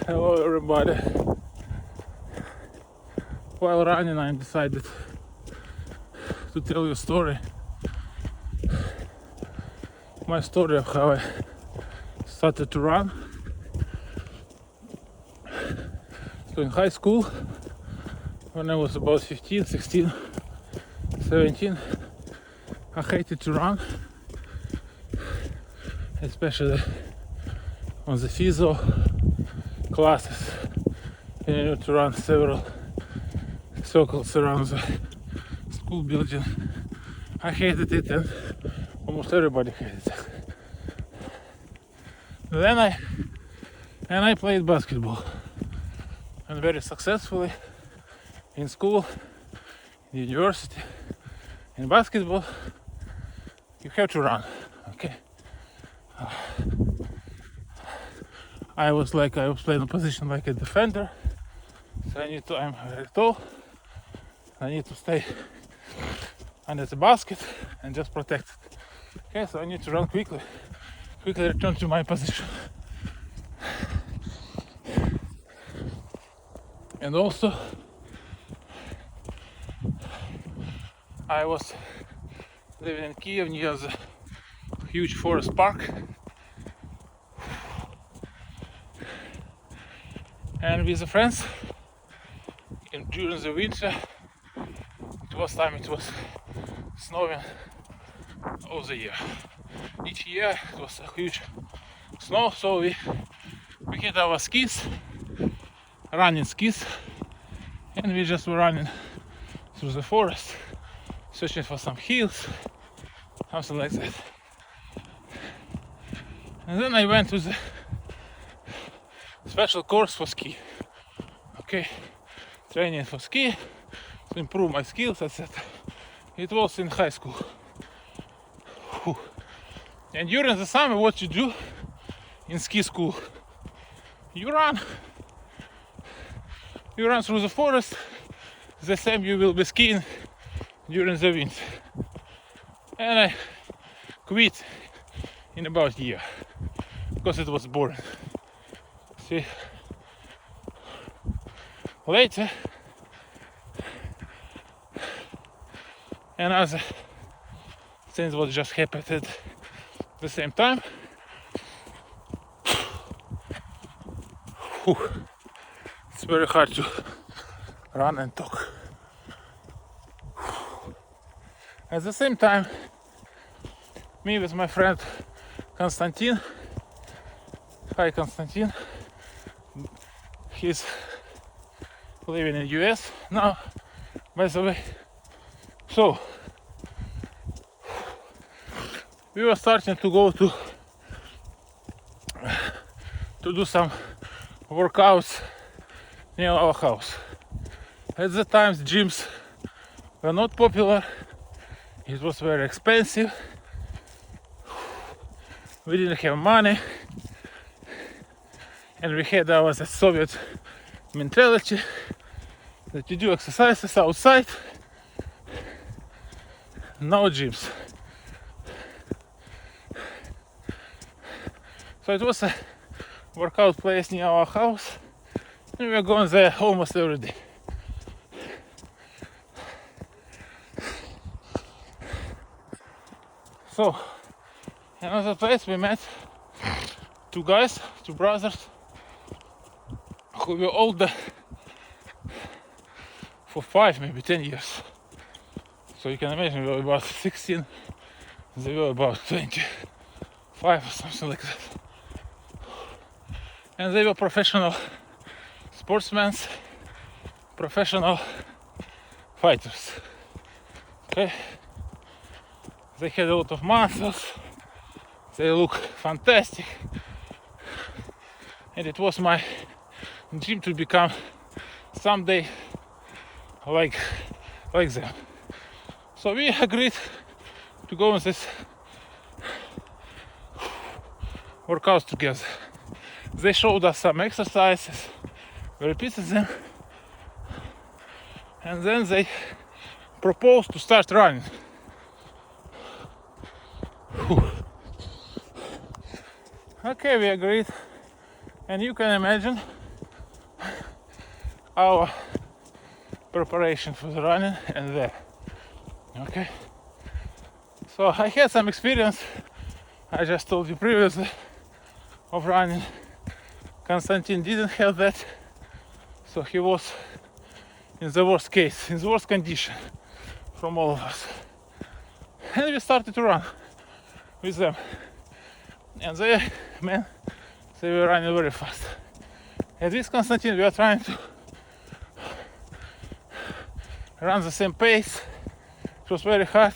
Hello everybody. While running I decided to tell you a story. My story of how I started to run. So in high school, when I was about 15, 16, 17, I hated to run, especially on the physio classes. You need to run several circles around the school building. I hated it, and almost everybody hated it. Then I played basketball, and very successfully in school, in university. In basketball, you have to run. Okay. I was playing a position like a defender, so I'm very tall. I need to stay under the basket and just protect it. Okay, so I need to run quickly return to my position. And also, I was living in Kiev near the huge forest park, and with the friends during the winter it was snowing all the year. Each year it was a huge snow, so we had our skis, running skis, and we just were running through the forest, searching for some hills, something like that. And then I went to the special course for ski. Okay, training for ski to improve my skills, etc. It was in high school. And during the summer, what you do in ski school? You run through the forest, the same you will be skiing during the winter. And I quit in about a year because it was boring. See, later another things what just happened at the same time. It's very hard to run and talk. At the same time, me with my friend Konstantin. Hi Konstantin. He's living in US now, by the way. So we were starting to go to do some workouts near our house. At the time, gyms were not popular. It was very expensive. We didn't have money, and we had our Soviet mentality that you do exercises outside, no gyms. So it was a workout place near our house, and we were going there almost every day. So another place we met two brothers who were older for 5, maybe 10 years. So you can imagine we were about 16, they were about 25 or something like that. And they were professional sportsmen, professional fighters. Okay? They had a lot of muscles, they look fantastic, and it was my dream to become someday like them. So we agreed to go on this workouts together. They showed us some exercises, we repeated them, and then they proposed to start running. Okay, we agreed, and you can imagine our preparation for the running and there. Okay, so I had some experience, I just told you previously, of running. Konstantin didn't have that, so he was in the worst case, in the worst condition from all of us. And we started to run with them, and they were running very fast. And with Konstantin we are trying to run the same pace. It was very hard.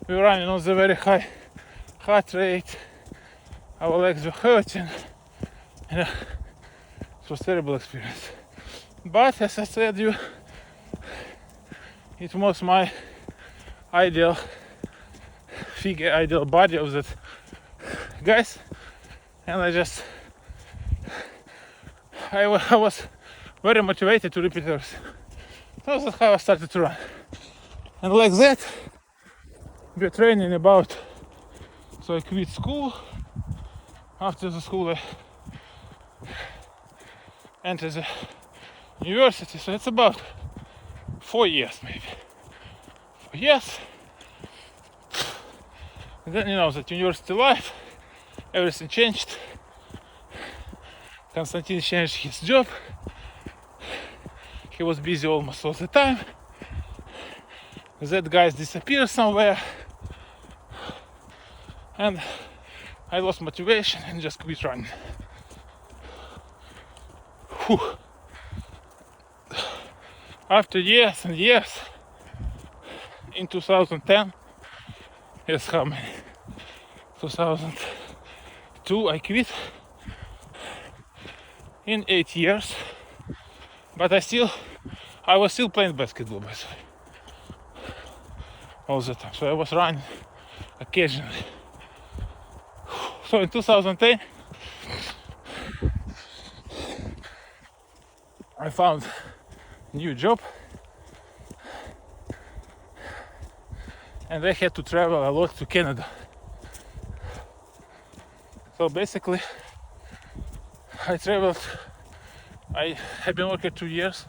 We were running on the very high heart rate. Our legs were hurting. And it was a terrible experience. But as I said you, it was my ideal figure, ideal body of that guys. And I was very motivated to repeat everything. So that's how I started to run. And like that, we were training about, so I quit school. After the school I entered the university, so it's about 4 years maybe. 4 years. And then you know that university life, everything changed. Konstantin changed his job. He was busy almost all the time. That guy disappeared somewhere. And I lost motivation and just quit running. Whew. After years and years, in 2010, yes, how many? 2002 I quit. In 8 years, but I was still playing basketball by the way, all the time. So I was running occasionally. So in 2010, I found a new job, and I had to travel a lot to Canada. So basically, I have been working 2 years,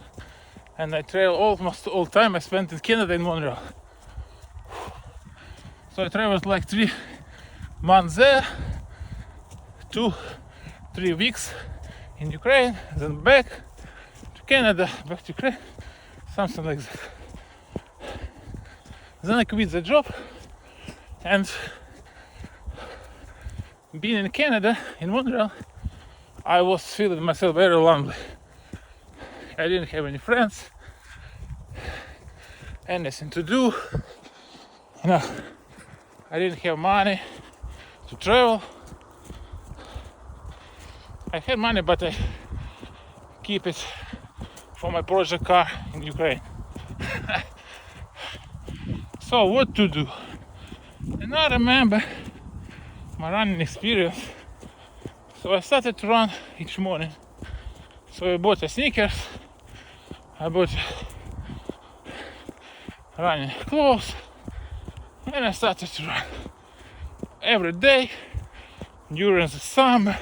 and I travel almost all time I spent in Canada, in Montreal. So I traveled like 3 months there, 2-3 weeks in Ukraine, then back to Canada, back to Ukraine, something like that. Then I quit the job, and being in Canada, in Montreal, I was feeling myself very lonely. I didn't have any friends, anything to do. You know, I didn't have money to travel. I had money, but I keep it for my project car in Ukraine. So what to do? And I remember my running experience. So I started to run each morning. So I bought a sneakers, I bought running clothes, and I started to run every day during the summer,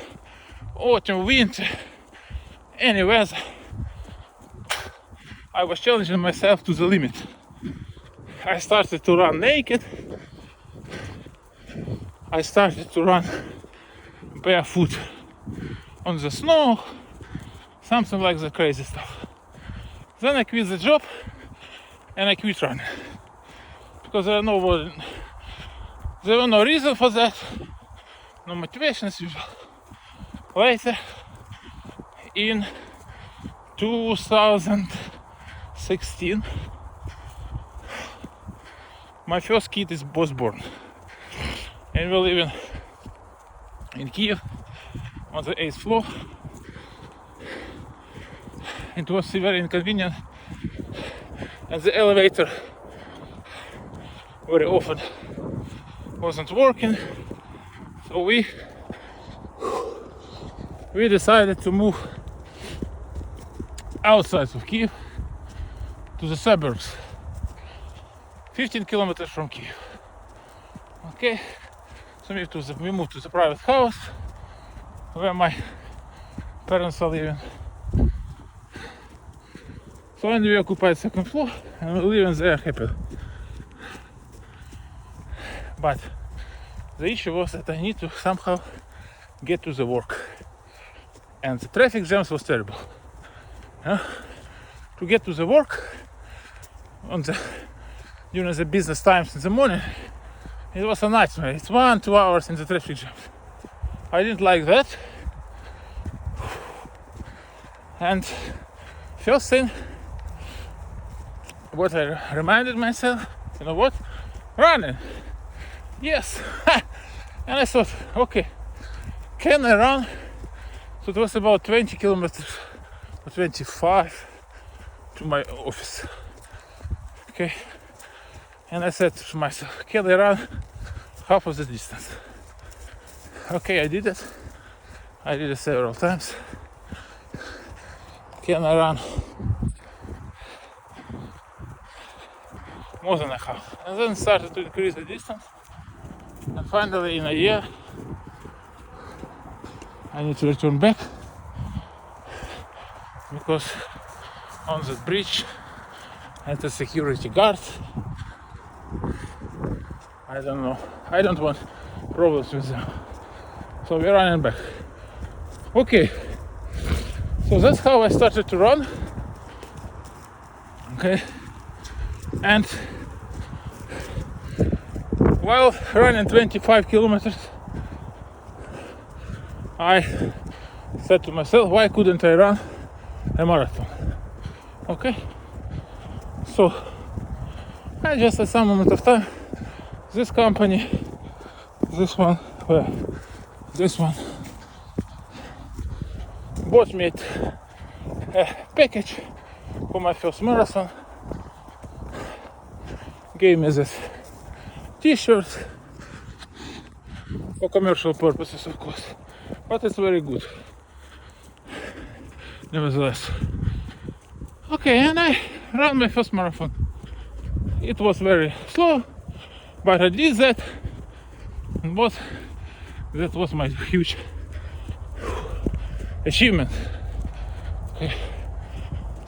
autumn, winter, any weather. I was challenging myself to the limit. I started to run naked. I started to run barefoot on the snow, something like the crazy stuff. Then I quit the job and I quit running because there were no reason for that, no motivation as usual. Later, in 2016, my first kid was born, and we're living in Kiev on the 8th floor. It was very inconvenient, and the elevator very often wasn't working, so we decided to move outside of Kiev to the suburbs, 15 kilometers from Kiev. Okay, so we moved to the private house where my parents are living. So anyway, we occupied second floor and we live there happy. But the issue was that I need to somehow get to the work. And the traffic jams was terrible. To get to the work during the business times in the morning, it was a nightmare. It's 1-2 hours in the traffic jam. I didn't like that. And first thing, what I reminded myself, you know what? Running. Yes. And I thought, okay, can I run? So it was about 20 kilometers or 25 to my office. Okay. And I said to myself, can I run half of the distance? Okay, I did it. I did it several times. Can I run more than a half? And then started to increase the distance. And finally, in a year, I need to return back because on the bridge and the security guard, I don't know, I don't want problems with them. So we're running back. Okay, so that's how I started to run. Okay, and while running 25 kilometers, I said to myself, why couldn't I run a marathon? Okay, so I just at some moment of time, this company, this one, bought me a package for my first marathon, gave me this t-shirt for commercial purposes, of course, but it's very good nevertheless. Okay, and I ran my first marathon. It was very slow, but I did that, and that was my huge achievement. Okay.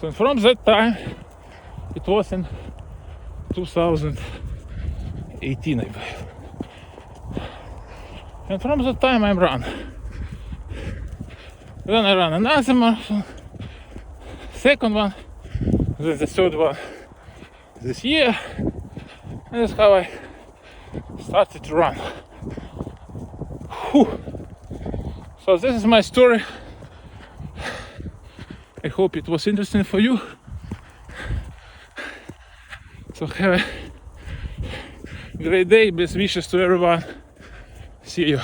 So from that time, it was in 2018, I believe. And from that time I ran. Then I ran another marathon, second one, then the third one this year, and that's how I started to run. Whew. So this is my story. I hope it was interesting for you. So have a great day. Best wishes to everyone. See you.